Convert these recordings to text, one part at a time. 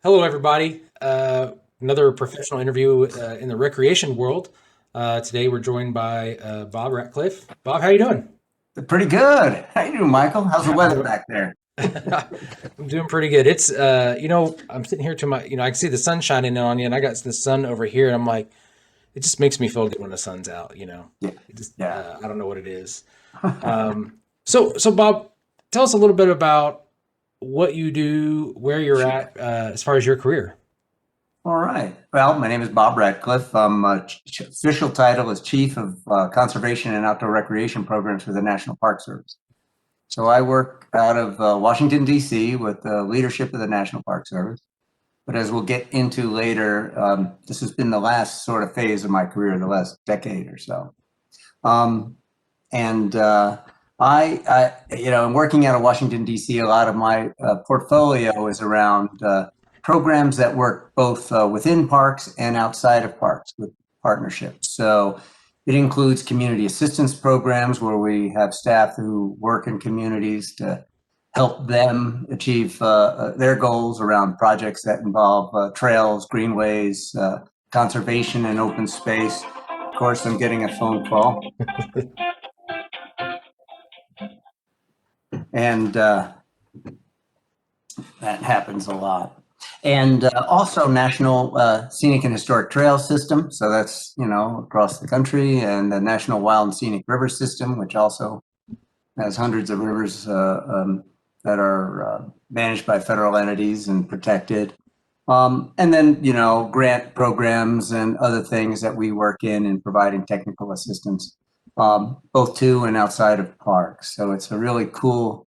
Hello, everybody. Another professional interview in the recreation world. Today, we're joined by Bob Ratcliffe. Bob, how you doing? Pretty good. How you doing, Michael? How's the I'm weather doing. back there? I'm doing pretty good. It's I'm sitting here to my, I can see the sun shining on you, and I got the sun over here, and I'm like, it just makes me feel good when the sun's out. Yeah, It just, yeah. I don't know what it is. So Bob, tell us a little bit about what you do, where you're Sure. at as far as your career. All right. Well, my name is Bob Ratcliffe. Official title is Chief of Conservation and Outdoor Recreation Programs for the National Park Service. So I work out of Washington, D.C. with the leadership of the National Park Service. But as we'll get into later, this has been the last sort of phase of my career, the last decade or so. Um, and I'm working out of Washington, D.C. A lot of my portfolio is around programs that work both within parks and outside of parks with partnerships. So it includes community assistance programs where we have staff who work in communities to help them achieve their goals around projects that involve trails, greenways, conservation, and open space. Of course, I'm getting a phone call. And that happens a lot. And also National Scenic and Historic Trail System. So that's, across the country, and the National Wild and Scenic River System, which also has hundreds of rivers that are managed by federal entities and protected. And then, grant programs and other things that we work in providing technical assistance, both to and outside of parks. So it's a really cool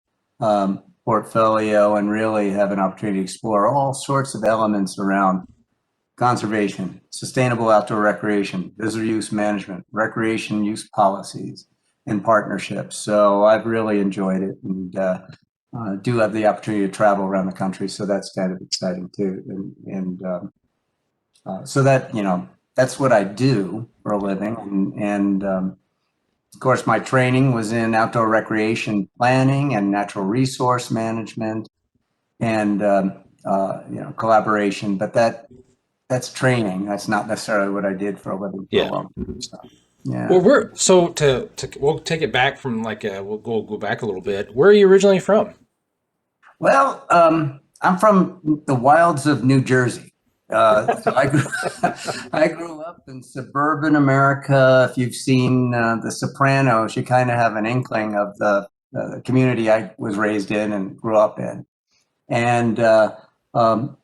portfolio, and really have an opportunity to explore all sorts of elements around conservation, sustainable outdoor recreation, visitor use management, recreation use policies, and partnerships. So I've really enjoyed it, and do have the opportunity to travel around the country. So that's kind of exciting too. So that's what I do for a living. And of course, my training was in outdoor recreation planning and natural resource management, and collaboration. But that's training. That's not necessarily what I did for a living for a Yeah. long time. So, Well, yeah. we're so to we'll take it back from we'll go back a little bit. Where are you originally from? Well, I'm from the wilds of New Jersey. So I grew up in suburban America. If you've seen The Sopranos, you kind of have an inkling of the community I was raised in and grew up in. And um,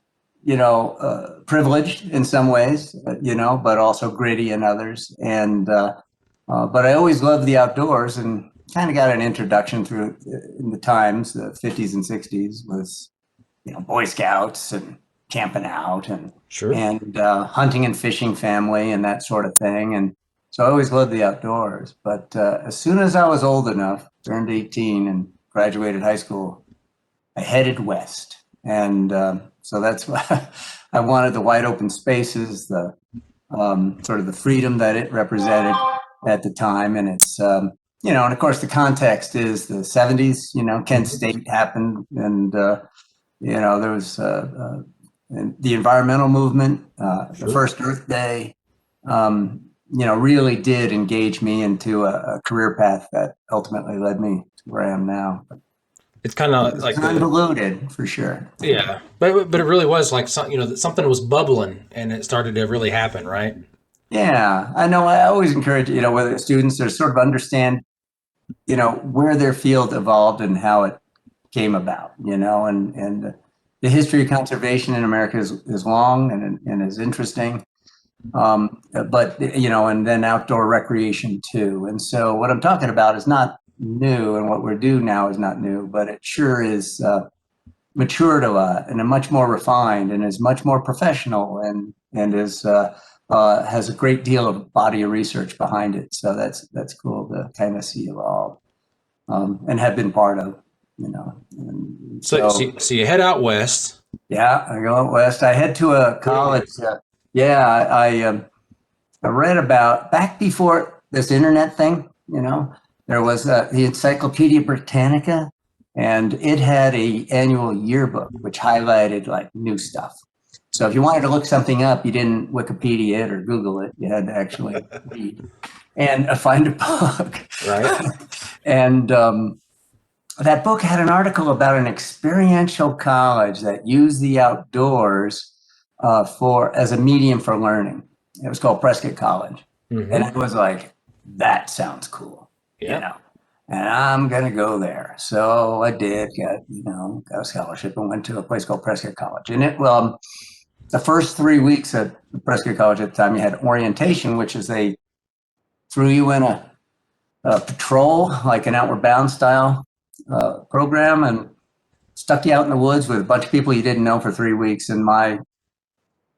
privileged in some ways, but also gritty in others. And but I always loved the outdoors, and kind of got an introduction through in the times, the 50s and 60s, was Boy Scouts and camping out, and Sure. hunting and fishing family and that sort of thing. And so I always loved the outdoors. But as soon as I was old enough, turned 18 and graduated high school, I headed west. And so that's why I wanted the wide open spaces, the sort of the freedom that it represented at the time. And and of course, the context is the 70s. Kent Hmm. State happened, and there was the environmental movement, the Sure. first Earth Day. Really did engage me into a career path that ultimately led me to where I am now. It's kind It of was like the convoluted for sure. yeah, but it really was like that something was bubbling and it started to really happen, right? Yeah, I know. I always encourage, whether students are sort of understand, where their field evolved and how it came about, and the history of conservation in America is long and is interesting. But and then outdoor recreation too. And so what I'm talking about is not new, and what we're doing now is not new, but it sure is matured a lot, and are much more refined, and is much more professional, and is has a great deal of body of research behind it. So that's cool to kind of see evolve, and have been part of, And So so, so you- so you head out west. yeah, I go out west. I head to a college. Yeah, I read about, back before this internet thing, there was the Encyclopedia Britannica, and it had a annual yearbook which highlighted like new stuff. So if you wanted to look something up, you didn't Wikipedia it or Google it. You had to actually read and find a book. Right. And that book had an article about an experiential college that used the outdoors for as a medium for learning. It was called Prescott College, and I was like, "That sounds cool," you Yeah. know. And I'm gonna go there. So I did. Got a scholarship and went to a place called Prescott College. And the first 3 weeks at Prescott College at the time, you had orientation, which is they threw you in a patrol, like an Outward Bound style program, and stuck you out in the woods with a bunch of people you didn't know for 3 weeks. And my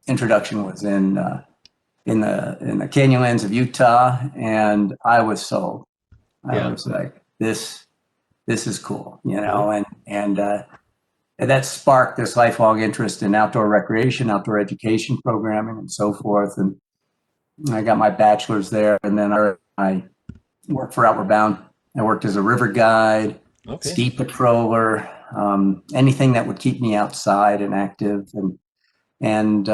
introduction was in the canyonlands of Utah, and I was sold. I was like, this is cool, and that sparked this lifelong interest in outdoor recreation, outdoor education programming, and so forth. And I got my bachelor's there, and then I worked for Outward Bound. I worked as a river guide, ski patroller, anything that would keep me outside and active, and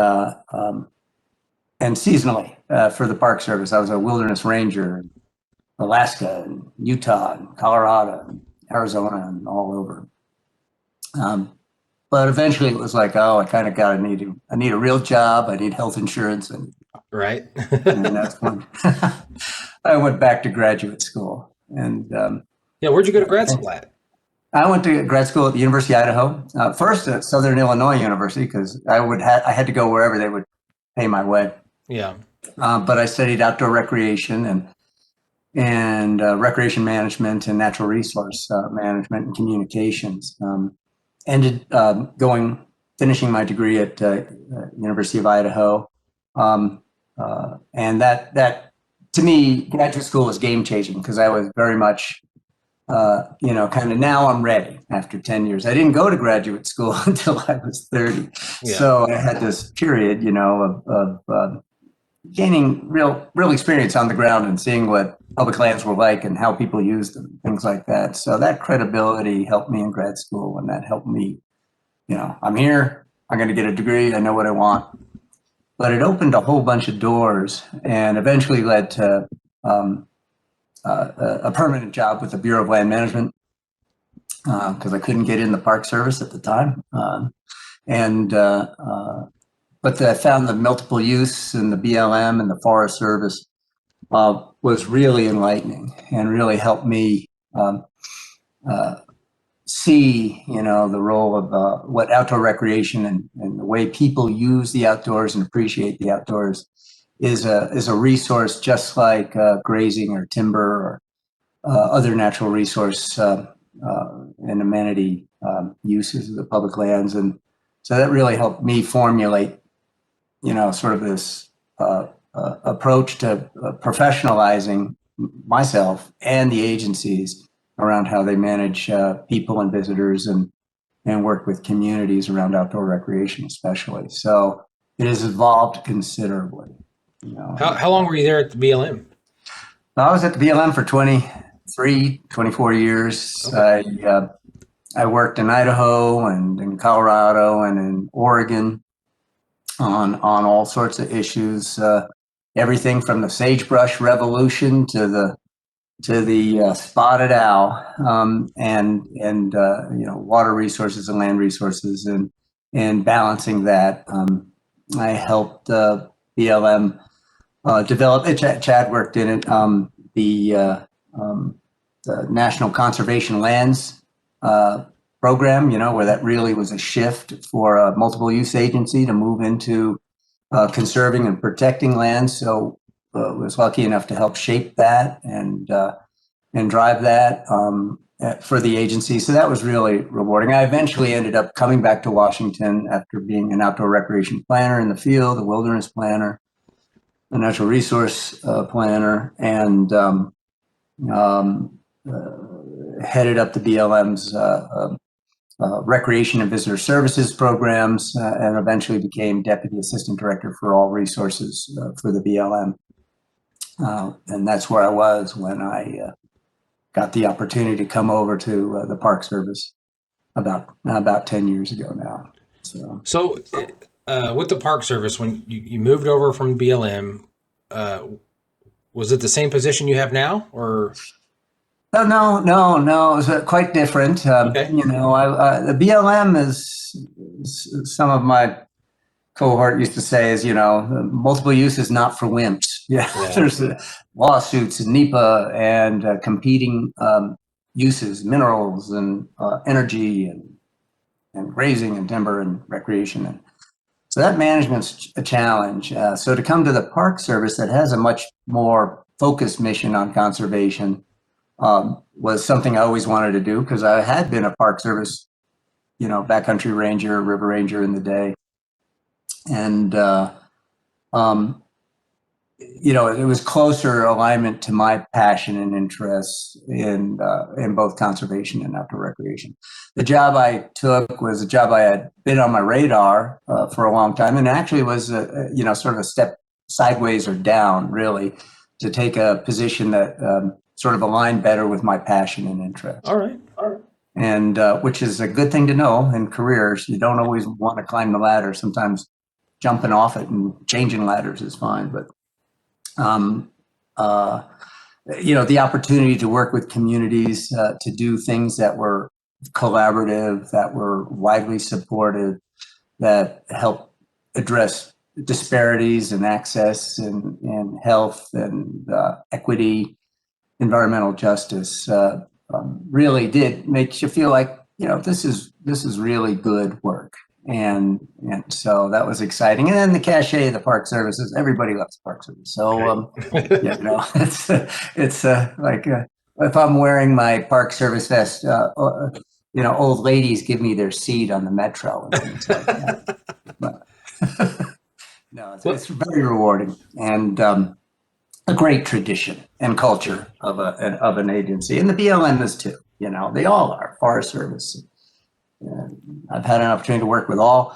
seasonally for the Park Service. I was a wilderness ranger in Alaska and Utah and Colorado and Arizona and all over. But eventually it was like, oh, I kind of I need a real job. I need health insurance. Right. And that's when I went back to graduate school. And Yeah. Where'd you go to grad school at? I went to grad school at the University of Idaho, first at Southern Illinois University, because I had to go wherever they would pay my way. Yeah. But I studied outdoor recreation and recreation management and natural resource management and communications. Ended finishing my degree at University of Idaho, and that to me, graduate school was game changing because I was very much, kind of now I'm ready after 10 years. I didn't go to graduate school until I was 30, so I had this period, of gaining real experience on the ground and seeing what public lands were like and how people used them, things like that. So that credibility helped me in grad school, and that helped me, I'm here, I'm going to get a degree, I know what I want. But it opened a whole bunch of doors and eventually led to a permanent job with the Bureau of Land Management because I couldn't get in the Park Service at the time. But I found the multiple use and the BLM and the Forest Service was really enlightening and really helped me see, the role of what outdoor recreation and the way people use the outdoors and appreciate the outdoors is a resource just like grazing or timber or other natural resource and amenity uses of the public lands. And so that really helped me formulate sort of this approach to professionalizing myself and the agencies around how they manage people and visitors and work with communities around outdoor recreation, especially. So it has evolved considerably. How long were you there at the BLM? I was at the BLM for 24 years. Okay. I worked in Idaho and in Colorado and in Oregon on all sorts of issues, everything from the sagebrush revolution to the spotted owl, and water resources and land resources, and balancing that. I helped BLM develop it. Chad worked in it. The National Conservation Lands program, where that really was a shift for a multiple use agency to move into conserving and protecting land. So was lucky enough to help shape that and drive that for the agency. So that was really rewarding. I eventually ended up coming back to Washington after being an outdoor recreation planner in the field, a wilderness planner, a natural resource planner, and headed up the BLM's recreation and visitor services programs, and eventually became deputy assistant director for all resources for the BLM. And that's where I was when I got the opportunity to come over to the Park Service about 10 years ago now. So with the Park Service, when you moved over from BLM, uh, was it the same position you have now, or No, no, no, no. It was quite different. okay? The BLM some of my cohort used to say is, multiple use is not for wimps. Yeah, Yeah. there's lawsuits and NEPA and competing uses, minerals and energy and grazing and timber and recreation. And so that management's a challenge. So to come to the Park Service that has a much more focused mission on conservation was something I always wanted to do because I had been a Park Service, backcountry ranger, river ranger in the day. And, um, it was closer alignment to my passion and interests in both conservation and outdoor recreation. The job I took was a job I had been on my radar for a long time, and actually was sort of a step sideways or down, really, to take a position that sort of aligned better with my passion and interest. All right. And which is a good thing to know in careers. You don't always want to climb the ladder. Sometimes jumping off it and changing ladders is fine, but um, uh, the opportunity to work with communities, to do things that were collaborative, that were widely supported, that help address disparities in access and health and equity, environmental justice, really did make you feel like, this is really good work. And so that was exciting. And then the cachet of the Park Services, everybody loves Park Service. So it's like if I'm wearing my Park Service vest, old ladies give me their seat on the metro and things like that. But no, it's very rewarding and a great tradition and culture of an agency, and the BLM is too. They all are. Forest Service. I've had an opportunity to work with all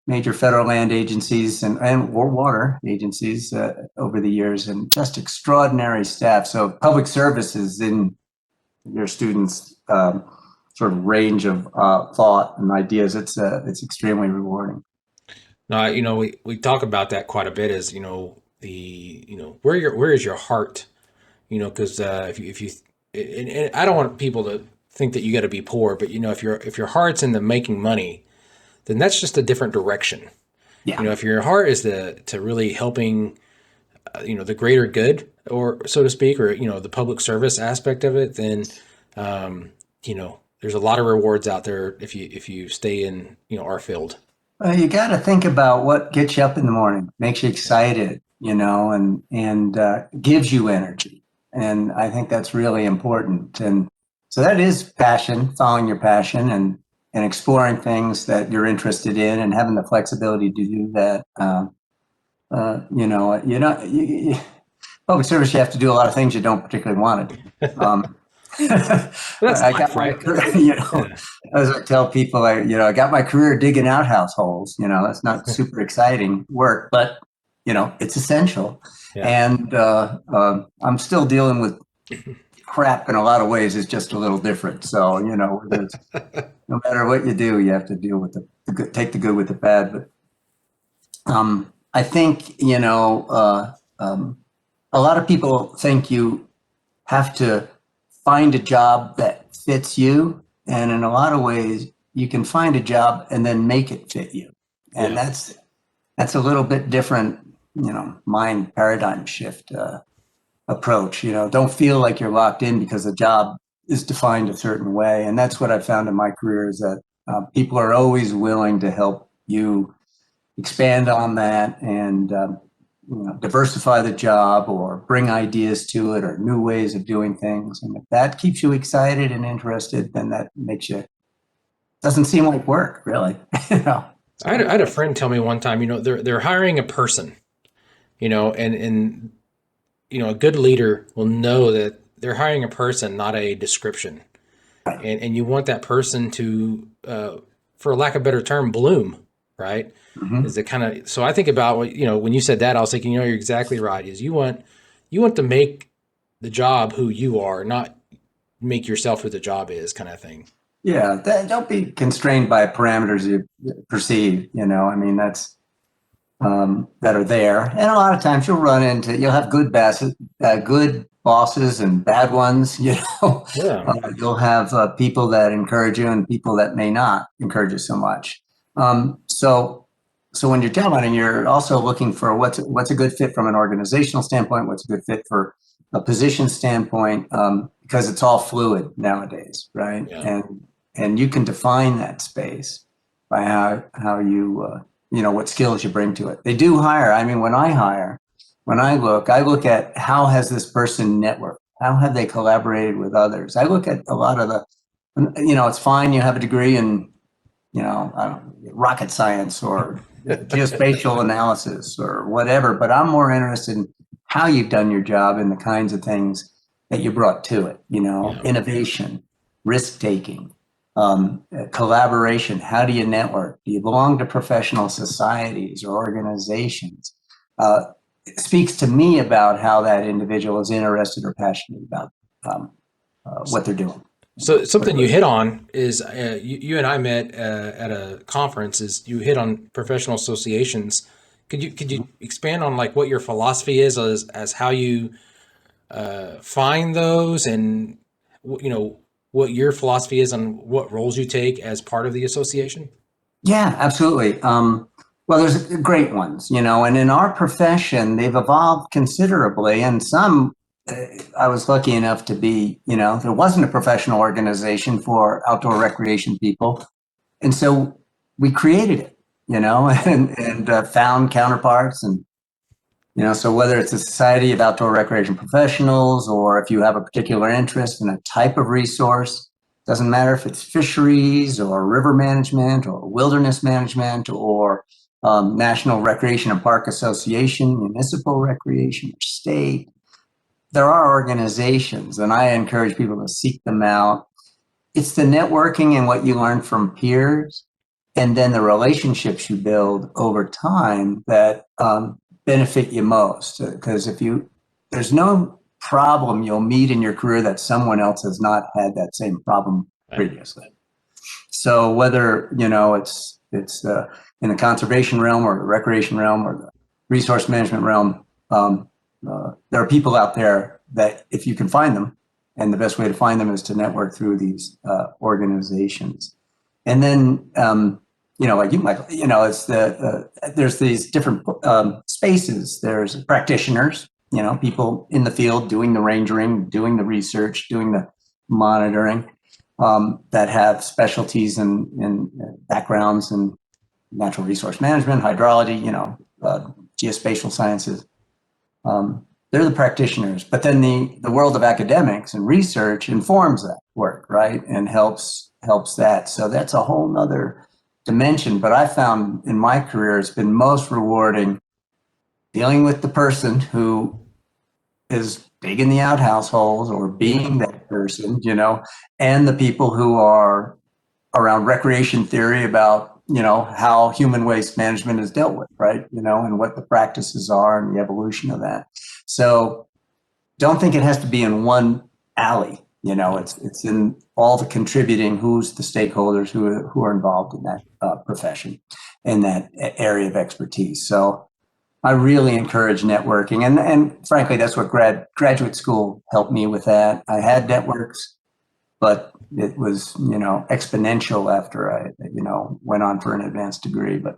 major federal land agencies and water agencies over the years, and just extraordinary staff. So public services in your students' sort of range of thought and ideas. It's extremely rewarding. No, we talk about that quite a bit. As where is your heart? Because if you and I don't want people to think that you got to be poor, but if your heart's in the making money, then that's just a different direction. Yeah. If your heart is to really helping, the greater good, or so to speak, or the public service aspect of it, then there's a lot of rewards out there if you stay in our field. You got to think about what gets you up in the morning, makes you excited, and gives you energy. And I think that's really important. And so that is passion, following your passion and exploring things that you're interested in, and having the flexibility to do that. Public service, you have to do a lot of things you don't particularly want to do. That's I got life, my, right? Yeah. as I tell people, I got my career digging outhouse holes. That's not super exciting work, but it's essential. Yeah. And I'm still dealing with crap in a lot of ways. It's just a little different. So no matter what you do, you have to deal with the good, take the good with the bad. But I think a lot of people think you have to find a job that fits you. And in a lot of ways, you can find a job and then make it fit you. And Yeah. that's a little bit different, mind paradigm shift approach. Don't feel like you're locked in because the job is defined a certain way. And that's what I found in my career, is that people are always willing to help you expand on that and diversify the job or bring ideas to it or new ways of doing things. And if that keeps you excited and interested, then that makes you, doesn't seem like work, really. you know. I had a friend tell me one time, they're hiring a person, and a good leader will know that they're hiring a person, not a description. And you want that person to, for lack of a better term, bloom, right? Mhm. Is it kind of, so I think about what, when you said that, I was thinking, you're exactly right. Is you want to make the job who you are, not make yourself who the job is, kind of thing. Yeah, don't be constrained by parameters you perceive. I mean, that's that are there. And a lot of times you'll have good bosses and bad ones, you know. Yeah. You'll have people that encourage you and people that may not encourage you so much. So when you're telemarketing, you're also looking for what's a good fit from an organizational standpoint, what's a good fit for a position standpoint, because it's all fluid nowadays, right? Yeah. And you can define that space by how you you know what skills you bring to it. They do hire. I mean, when I look at how has this person networked, how have they collaborated with others. I look at a lot of the, you know, it's fine you have a degree in, you know, I don't know, rocket science or geospatial analysis or whatever, but I'm more interested in how you've done your job and the kinds of things that you brought to it, you know, Yeah. innovation, risk taking, collaboration. How do you network? Do you belong to professional societies or organizations? It speaks to me about how that individual is interested or passionate about um, what they're doing. So something you hit on is you and I met at a conference. Is you hit on professional associations. Could you expand on like what your philosophy is as how you find those and you know what your philosophy is on what roles you take as part of the association? Yeah, absolutely. Well, there's great ones, you know, and in our profession, they've evolved considerably. And some, I was lucky enough to be, you know, there wasn't a professional organization for outdoor recreation people. And so we created it, you know, and found counterparts. And, you know, so whether it's a society of outdoor recreation professionals or if you have a particular interest in a type of resource, doesn't matter if it's fisheries or river management or wilderness management or National Recreation and Park Association, municipal recreation, or state. There are organizations, and I encourage people to seek them out. It's the networking and what you learn from peers, and then the relationships you build over time that benefit you most. Because there's no problem you'll meet in your career that someone else has not had that same problem Right. previously. So whether you know it's in the conservation realm or the recreation realm or the resource management realm, there are people out there that if you can find them, and the best way to find them is to network through these organizations. And then you know, like you, Michael, you know, it's there's these different spaces. There's practitioners, you know, people in the field doing the rangering, doing the research, doing the monitoring, that have specialties and backgrounds in natural resource management, hydrology, you know, geospatial sciences. They're the practitioners, but then the world of academics and research informs that work, right, and helps that. So that's a whole nother dimension. But I found in my career it's been most rewarding dealing with the person who is digging the outhouse holes or being that person, you know, and the people who are around recreation theory about, you know, how human waste management is dealt with, right? You know, and what the practices are and the evolution of that. So don't think it has to be in one alley. You know, it's in all the contributing. Who's the stakeholders who are involved in that profession, in that area of expertise. So I really encourage networking, and frankly, that's what graduate school helped me with. That I had networks, but it was, you know, exponential after I, you know, went on for an advanced degree. But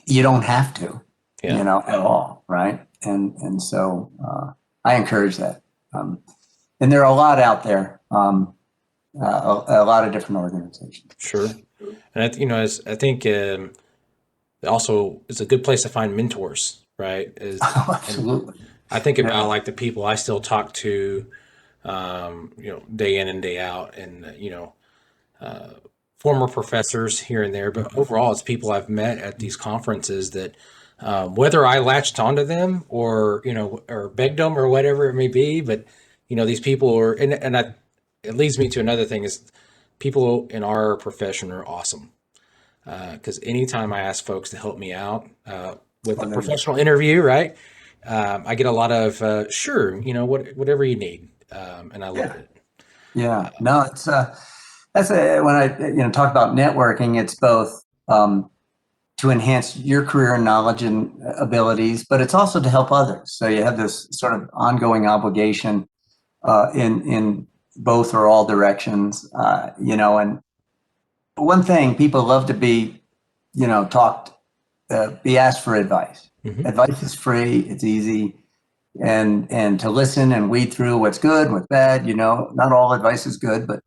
you don't have to, you Yeah. know, at all, right? And so I encourage that. And there are a lot out there, a lot of different organizations. Sure. And you know, as I think also it's a good place to find mentors, right? Is Oh, and absolutely. I think Yeah. about like the people I still talk to, you know, day in and day out, and you know, former professors here and there, but overall, it's people I've met at these conferences that, whether I latched onto them or you know, or begged them or whatever it may be, but you know, these people are, it leads me to another thing is people in our profession are awesome. Because anytime I ask folks to help me out with a Well, there you go. professional interview, right, I get a lot of sure, you know, whatever you need, and I love Yeah. it. Yeah. No, it's when I, you know, talk about networking, it's both, um, to enhance your career and knowledge and abilities, but it's also to help others. So you have this sort of ongoing obligation in both or all directions, and one thing, people love to be, talked, be asked for advice. Mm-hmm. Advice is free, it's easy, and to listen and weed through what's good, what's bad. Not all advice is good, but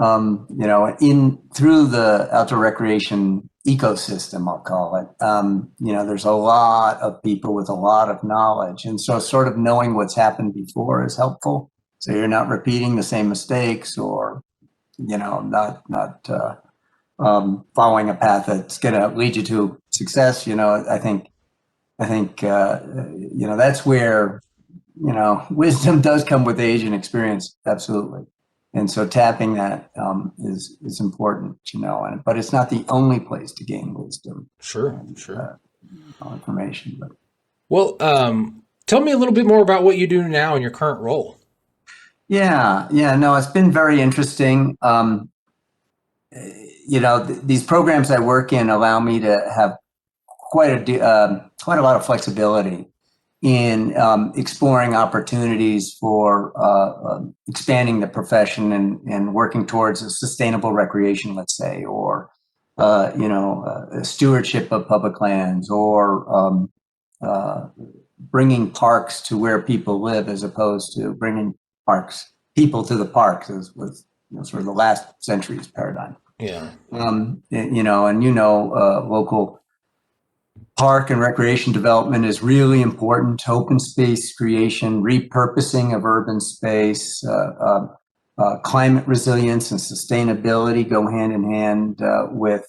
in through the outdoor recreation ecosystem, I'll call it. There's a lot of people with a lot of knowledge, and so sort of knowing what's happened before is helpful. So you're not repeating the same mistakes, or not following a path that's going to lead you to success. I think that's where wisdom does come with age and experience, absolutely. And so tapping that is important, but it's not the only place to gain wisdom. Sure. Information. But. Well, tell me a little bit more about what you do now in your current role. Yeah, no, it's been very interesting. These programs I work in allow me to have quite a lot of flexibility in exploring opportunities for expanding the profession and working towards a sustainable recreation, let's say, or stewardship of public lands, or bringing parks to where people live, as opposed to bringing people to the parks, as was sort of the last century's paradigm. Yeah. Local park and recreation development is really important. Open space creation, repurposing of urban space, climate resilience and sustainability go hand in hand with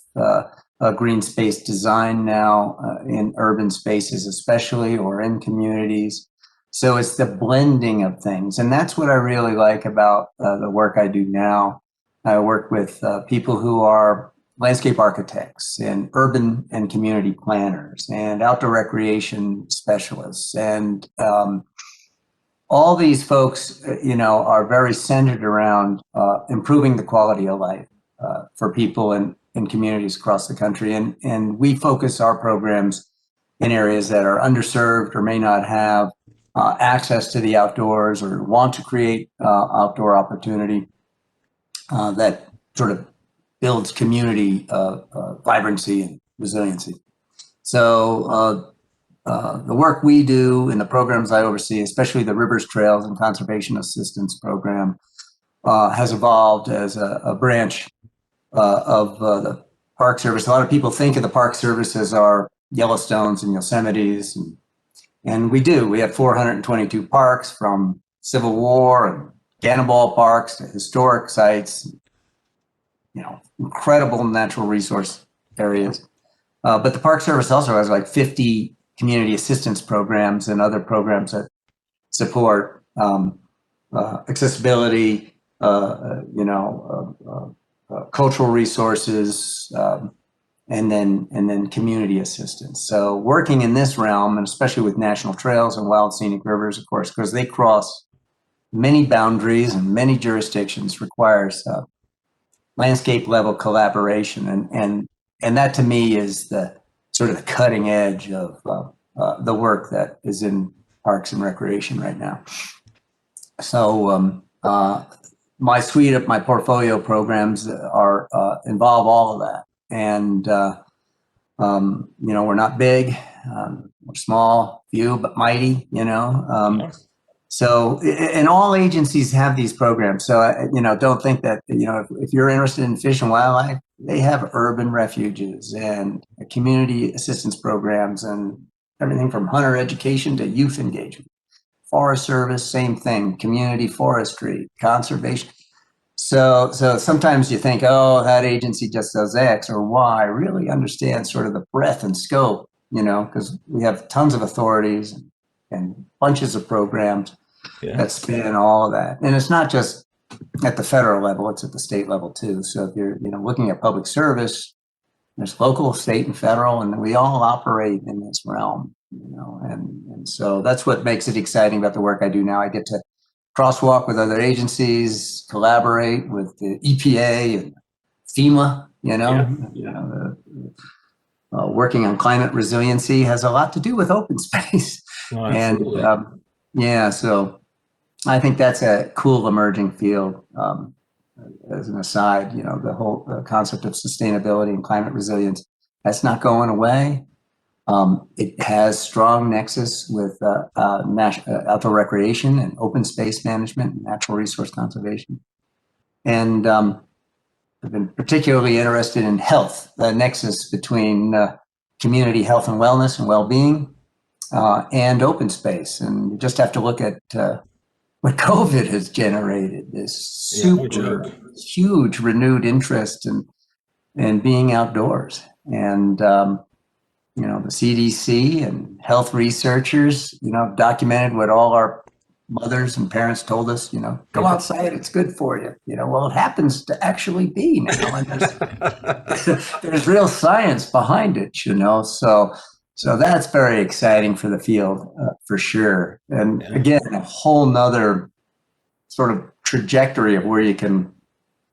green space design now in urban spaces, especially, or in communities. So it's the blending of things. And that's what I really like about the work I do now. I work with people who are landscape architects and urban and community planners and outdoor recreation specialists. And all these folks, are very centered around improving the quality of life for people in communities across the country. And we focus our programs in areas that are underserved or may not have access to the outdoors, or want to create outdoor opportunity that sort of builds community vibrancy and resiliency. So the work we do in the programs I oversee, especially the Rivers, Trails, and Conservation Assistance Program, has evolved as a branch of the Park Service. A lot of people think of the Park Service as our Yellowstones and Yosemites, and we do. We have 422 parks, from Civil War and cannonball parks to historic sites, incredible natural resource areas. But the Park Service also has like 50 community assistance programs and other programs that support accessibility, cultural resources, and then community assistance. So working in this realm, and especially with national trails and wild scenic rivers, of course, because they cross many boundaries and many jurisdictions, requires landscape level collaboration, and that to me is the sort of the cutting edge of the work that is in parks and recreation right now. So my suite of my portfolio programs are involve all of that, and we're not big, we're small, few but mighty. So, and all agencies have these programs. So, don't think that, if you're interested in fish and wildlife, they have urban refuges and community assistance programs and everything from hunter education to youth engagement. Forest Service, same thing, community forestry, conservation. So sometimes you think, oh, that agency just does X or Y. Really understand sort of the breadth and scope, because we have tons of authorities and bunches of programs that span all of that. And it's not just at the federal level, it's at the state level too. So if you're looking at public service, there's local, state, and federal, and we all operate in this realm, and so that's what makes it exciting about the work I do now. I get to crosswalk with other agencies, collaborate with the EPA and FEMA, working on climate resiliency has a lot to do with open space. No, And absolutely. yeah, so I think that's a cool emerging field. As an aside, the whole concept of sustainability and climate resilience, that's not going away. It has strong nexus with outdoor recreation and open space management and natural resource conservation. And I've been particularly interested in health, the nexus between community health and wellness and well-being and open space. And you just have to look at what COVID has generated, this Yeah, no super joke. huge renewed interest in being outdoors. And the CDC and health researchers, documented what all our mothers and parents told us, go outside, it's good for you. Well, it happens to actually be now, and there's real science behind it, so that's very exciting for the field, for sure. And Yeah. again, a whole nother sort of trajectory of where you can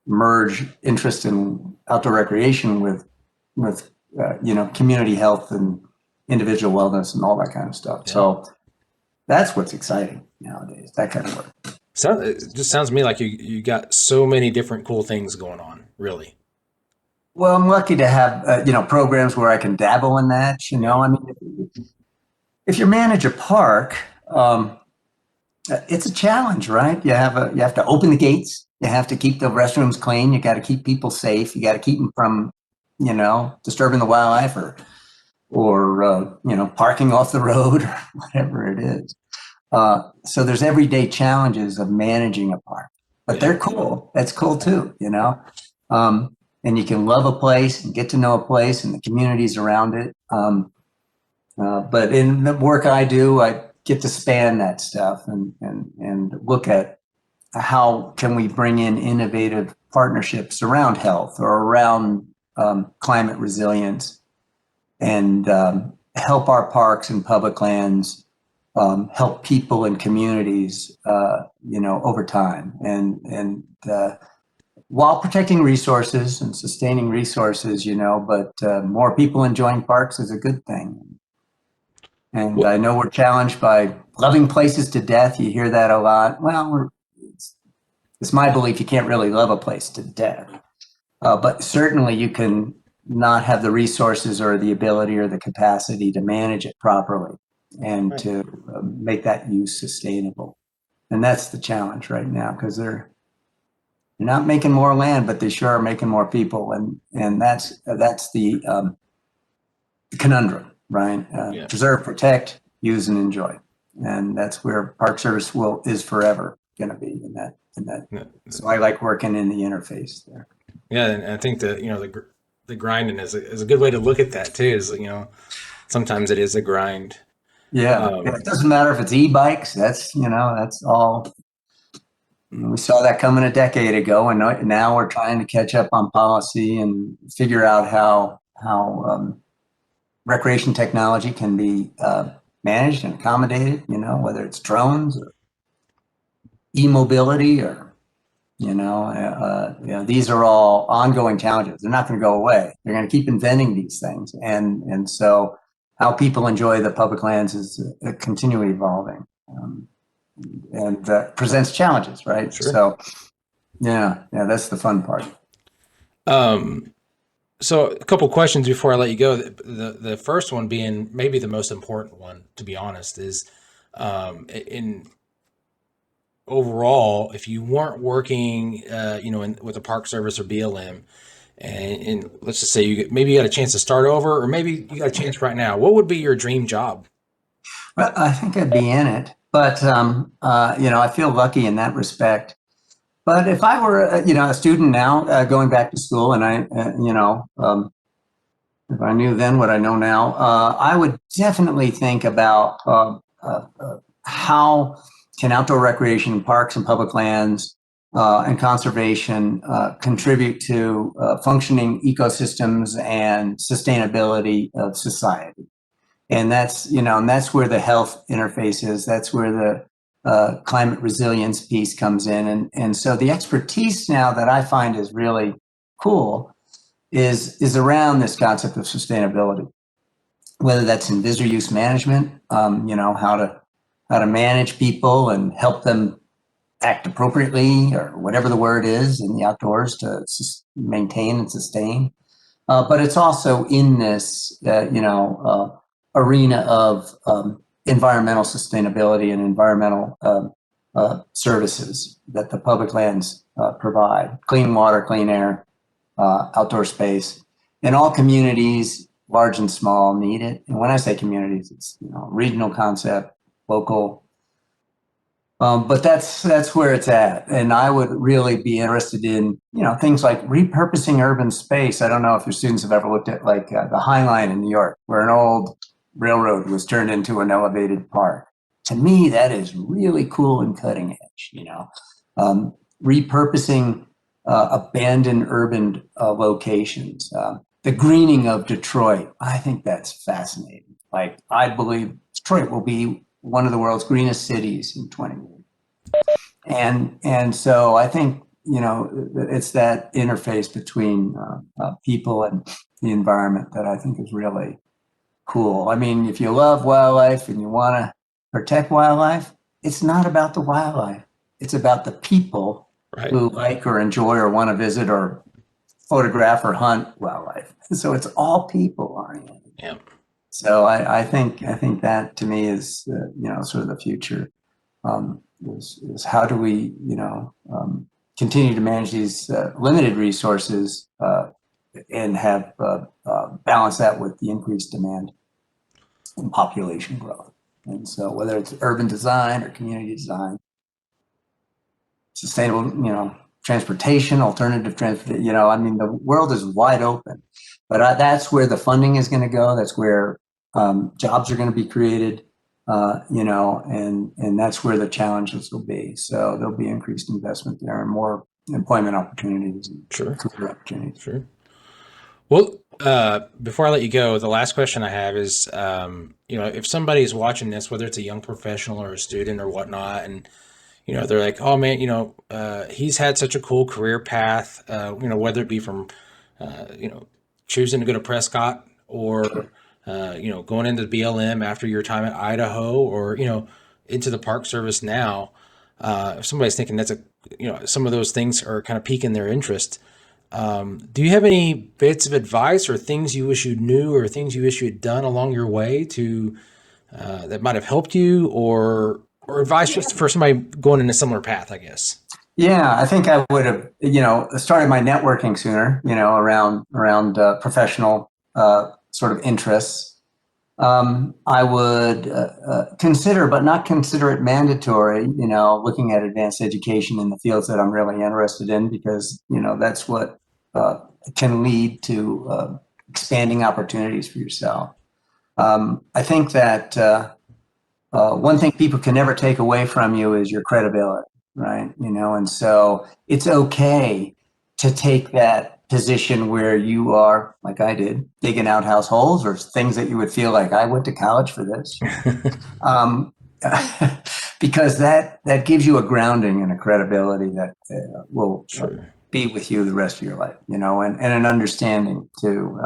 merge interest in outdoor recreation with community health and individual wellness and all that kind of stuff. Yeah. So that's what's exciting nowadays, that kind of work. So it just sounds to me like you got so many different cool things going on, really. Well, I'm lucky to have programs where I can dabble in that. Yeah. I mean, if you manage a park, it's a challenge, right? You have to open the gates. You have to keep the restrooms clean. You got to keep people safe. You got to keep them from, disturbing the wildlife or parking off the road or whatever it is. So there's everyday challenges of managing a park, but Yeah. they're cool. That's cool too. And you can love a place and get to know a place and the communities around it. But in the work I do, I get to span that stuff and look at how can we bring in innovative partnerships around health or around climate resilience and help our parks and public lands help people and communities, over time, and while protecting resources and sustaining resources, but more people enjoying parks is a good thing. And Well, I know we're challenged by loving places to death. You hear that a lot. Well, it's my belief you can't really love a place to death, but certainly you can not have the resources or the ability or the capacity to manage it properly and right. to make that use sustainable. And that's the challenge right now, because they're not making more land, but they sure are making more people, and that's the conundrum, right? Yeah. Preserve, protect, use, and enjoy, and that's where Park Service is forever going to be in that. Yeah. So I like working in the interface there. Yeah, and I think that the grinding is a good way to look at that too. Is sometimes it is a grind. Yeah, Um, it doesn't matter if it's e-bikes. That's all. We saw that coming a decade ago, and now we're trying to catch up on policy and figure out how recreation technology can be managed and accommodated. Whether it's drones or e-mobility or these are all ongoing challenges. They're not going to go away. They're going to keep inventing these things, and so how people enjoy the public lands is continually evolving. And presents challenges, right? sure. So, yeah, that's the fun part. Um, so a couple questions before I let you go. The first one being maybe the most important one, to be honest, is in overall, if you weren't working, with a Park Service or BLM, and let's just say maybe you got a chance to start over, or maybe you got a chance right now, what would be your dream job? Well, I think I'd be in it, but I feel lucky in that respect. But if I were, a student now, going back to school, and if I knew then what I know now, I would definitely think about how can outdoor recreation, parks and public lands, and conservation contribute to functioning ecosystems and sustainability of society. And that's where the health interface is. That's where the climate resilience piece comes in. And so the expertise now that I find is really cool is around this concept of sustainability, whether that's in visitor use management, how to manage people and help them act appropriately, or whatever the word is, in the outdoors to maintain and sustain. But it's also in this, arena of environmental sustainability and environmental services that the public lands provide: clean water, clean air, outdoor space. And all communities, large and small, need it. And when I say communities, it's regional concept, local. But that's where it's at. And I would really be interested in things like repurposing urban space. I don't know if your students have ever looked at like the High Line in New York, where an old railroad was turned into an elevated park. To me, that is really cool and cutting edge. Repurposing abandoned urban locations. The greening of Detroit, I think that's fascinating. Like, I believe Detroit will be one of the world's greenest cities in 20 years. And so I think, it's that interface between people and the environment that I think is really cool. I mean, if you love wildlife and you want to protect wildlife, it's not about the wildlife. It's about the people Right. who like or enjoy or want to visit or photograph or hunt wildlife. So it's all people oriented. Yeah. So I think that to me is sort of the future. Is how do we continue to manage these limited resources and have balance that with the increased demand and population growth. And so whether it's urban design or community design, sustainable transportation, alternative transportation, I mean, the world is wide open. But that's where the funding is going to go. That's where jobs are going to be created, and that's where the challenges will be. So there'll be increased investment there and more employment opportunities and Sure. career opportunities. Sure. Well, before I let you go, the last question I have is, if somebody is watching this, whether it's a young professional or a student or whatnot, and they're like, oh man, he's had such a cool career path, whether it be from, choosing to go to Prescott or, going into BLM after your time at Idaho or, into the Park Service now. If somebody's thinking some of those things are kind of piquing their interest. Do you have any bits of advice or things you wish you knew or things you wish you had done along your way to that might have helped you, or advice just for somebody going in a similar path, I guess? Yeah, I think I would have, started my networking sooner, around professional sort of interests. I would consider, but not consider it mandatory, looking at advanced education in the fields that I'm really interested in, because, that's what can lead to expanding opportunities for yourself. I think that one thing people can never take away from you is your credibility, right? And so it's okay to take that position where you are, like I did, digging out households or things that you would feel like, I went to college for this. Because that gives you a grounding and a credibility that will Sure. be with you the rest of your life, and an understanding too.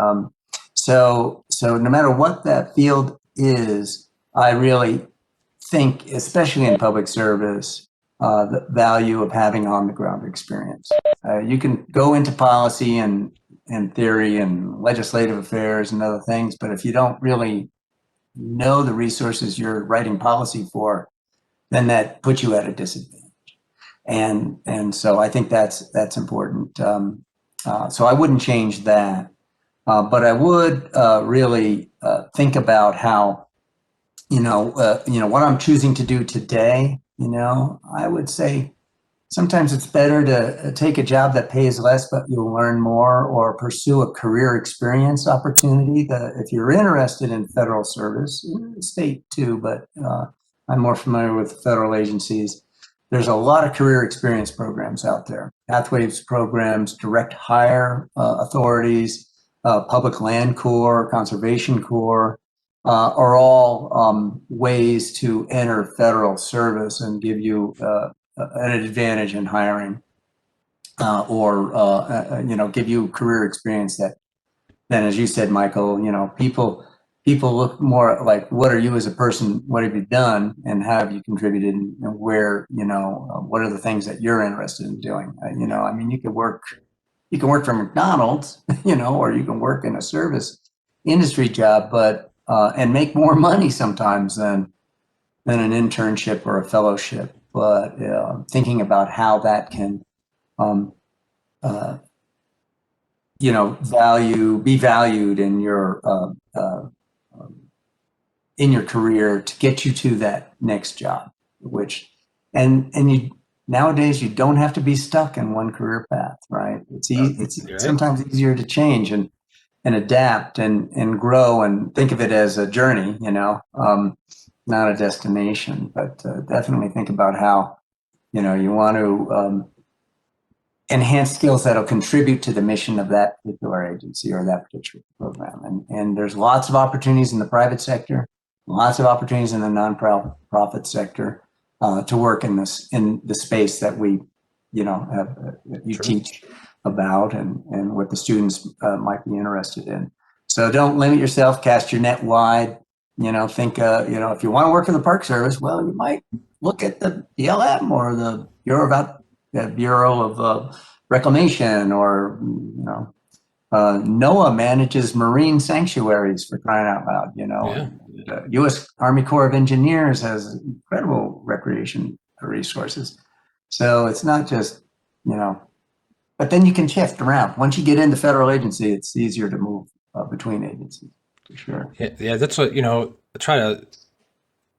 So no matter what that field is, I really think, especially in public service, the value of having on the ground experience. You can go into policy and theory and legislative affairs and other things, but if you don't really know the resources you're writing policy for, then that puts you at a disadvantage. And so I think that's important. So I wouldn't change that, but I would really think about how, what I'm choosing to do today. I would say sometimes it's better to take a job that pays less, but you'll learn more, or pursue a career experience opportunity. If you're interested in federal service, state too, but I'm more familiar with federal agencies. There's a lot of career experience programs out there, pathways programs, direct hire authorities, public land corps, conservation corps, are all ways to enter federal service and give you an advantage in hiring. or give you career experience that then, as you said, Michael, people look more like, what are you as a person? What have you done, and how have you contributed? And where, what are the things that you're interested in doing? I mean, you can work for McDonald's, or you can work in a service industry job, but and make more money sometimes than an internship or a fellowship. But thinking about how that can um, uh, be valued in your career to get you to that next job, which, and you, nowadays you don't have to be stuck in one career path, right? It's You're right. sometimes easier to change and adapt and grow and think of it as a journey, not a destination, but definitely think about how, you want to, enhance skills that'll contribute to the mission of that particular agency or that particular program. And there's lots of opportunities in the private sector, lots of opportunities in the nonprofit sector to work in the space that we, you True. teach about and what the students might be interested in. So don't limit yourself, cast your net wide. Think, if you want to work in the Park Service, well, you might look at the BLM or the Bureau of Reclamation, or NOAA manages marine sanctuaries, for crying out loud. Yeah. The U.S. Army Corps of Engineers has incredible recreation resources. So it's not just but then you can shift around. Once you get into federal agency, it's easier to move between agencies, for sure. Yeah. That's what, I try to,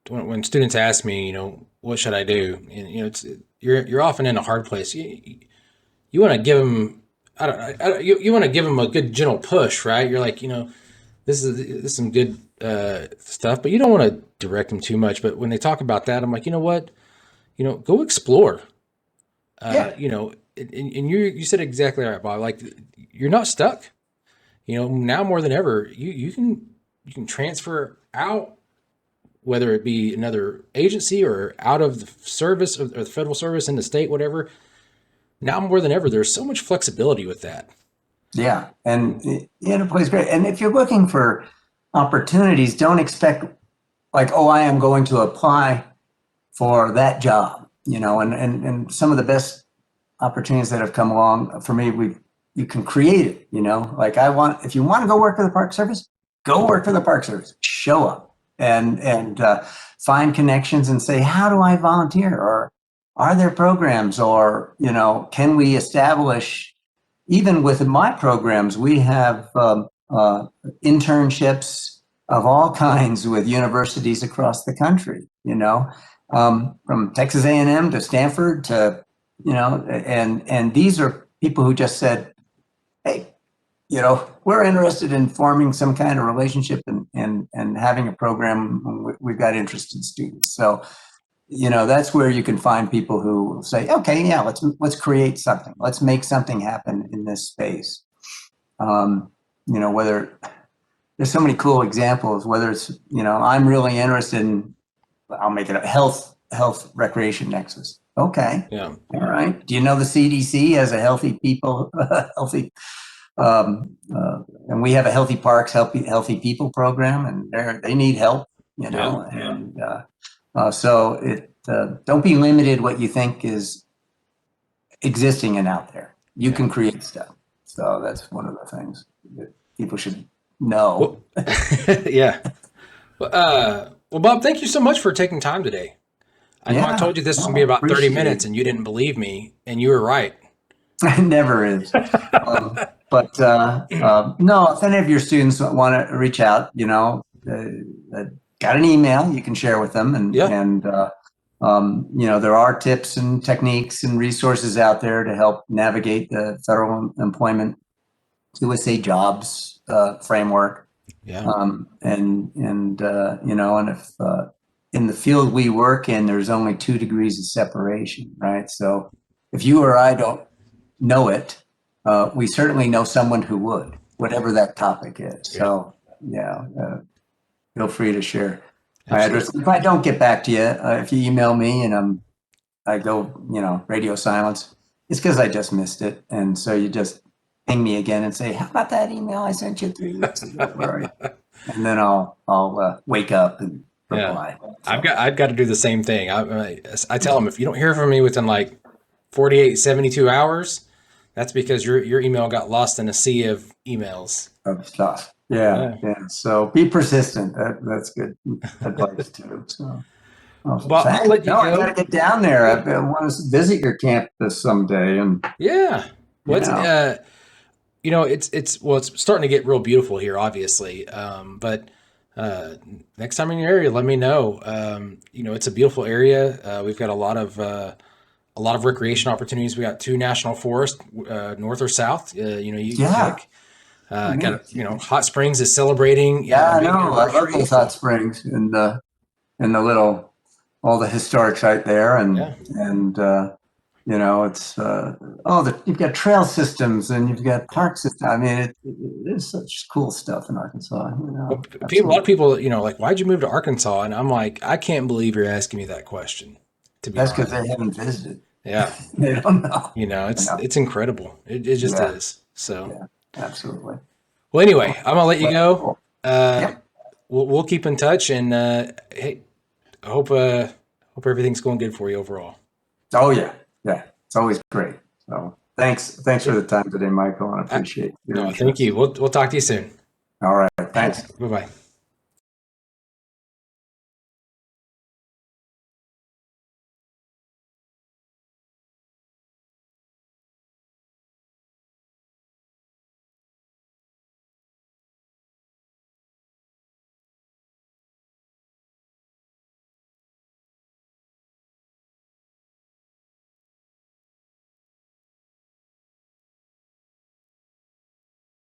when students ask me, what should I do? And, you're often in a hard place. You want to give them, you want to give them a good gentle push, right? You're like, this is some good stuff, but you don't want to direct them too much. But when they talk about that, I'm like, you know what? Go explore. Yeah. And you said exactly right, Bob. Like, you're not stuck. Now more than ever, you can transfer out, whether it be another agency or out of the service or the federal service in the state, whatever. Now more than ever, there's so much flexibility with that. Yeah, and it plays great. And if you're looking for opportunities, don't expect like, oh, I am going to apply for that job. And some of the best opportunities that have come along for me, you can create it. Like if you want to go work for the Park Service, go work for the Park Service. Show up and find connections and say, how do I volunteer? Or are there programs? Or can we establish? Even with my programs, we have internships of all kinds with universities across the country. From Texas A&M to Stanford to and these are people who just said, hey, we're interested in forming some kind of relationship and having a program. We've got interested students. So that's where you can find people who say, okay, yeah, let's create something. Let's make something happen in this space. Whether there's so many cool examples, whether it's, I'm really interested in, I'll make it a health recreation nexus. Okay. Yeah. All right. Do you know the CDC has a healthy people, healthy, and we have a healthy parks, healthy people program, and they need help, Yeah. and so don't be limited what you think is existing and out there. You can create stuff. So that's one of the things that people should know. Well, yeah. Well, Bob, thank you so much for taking time today. I know I Yeah, told you this was going to be no, about 30 appreciate minutes it. and you didn't believe me, and you were right. It never is. But no, if any of your students want to reach out, got an email you can share with them, Yeah. there are tips and techniques and resources out there to help navigate the federal employment USA jobs framework. Yeah. And if in the field we work in, there's only 2 degrees of separation, right? So if you or I don't know it, we certainly know someone who would, whatever that topic is. Yeah. So yeah, feel free to share my Absolutely. address. If I don't get back to you, if you email me and I go, radio silence, It's because I just missed it. And so you just ping me again and say, how about that email I sent you 3 weeks ago? Where are you? And then I'll wake up and Yeah. reply. I've got to do the same thing. I tell them, if you don't hear from me within like 48, 72 hours, that's because your email got lost in a sea of emails. Of stuff. Yeah. So be persistent. That's good advice too. So, Well, I'll let you no, I go. got to get down there. I want to visit your campus someday, and Yeah. Well, you know, it's starting to get real beautiful here, obviously. But next time in your area, let me know. It's a beautiful area. We've got a lot of recreation opportunities. We got 2 national forests, north or south. You can yeah, pick. Hot Springs is celebrating. yeah. I Making know. I love anniversary. those So hot springs and the little all the historic site there, yeah, and it's you've got trail systems and you've got park systems. I mean, there's such cool stuff in Arkansas. well, a lot of Absolutely. people, like, why'd you move to Arkansas? And I'm like, I can't believe you're asking me that question. To be That's because honest, they haven't visited. yeah, They don't know. it's Yeah, it's incredible. It just yeah, is. So, yeah, absolutely. well, anyway, I'm gonna let you Well, go. cool. Uh, Yep. we'll keep in touch, and hey, I hope everything's going good for you overall. Oh yeah, yeah. It's always great. So thanks for Yep. the time today, Michael. I Uh, appreciate your no, thank interest. you. We'll talk to you soon. All right, thanks. Bye bye.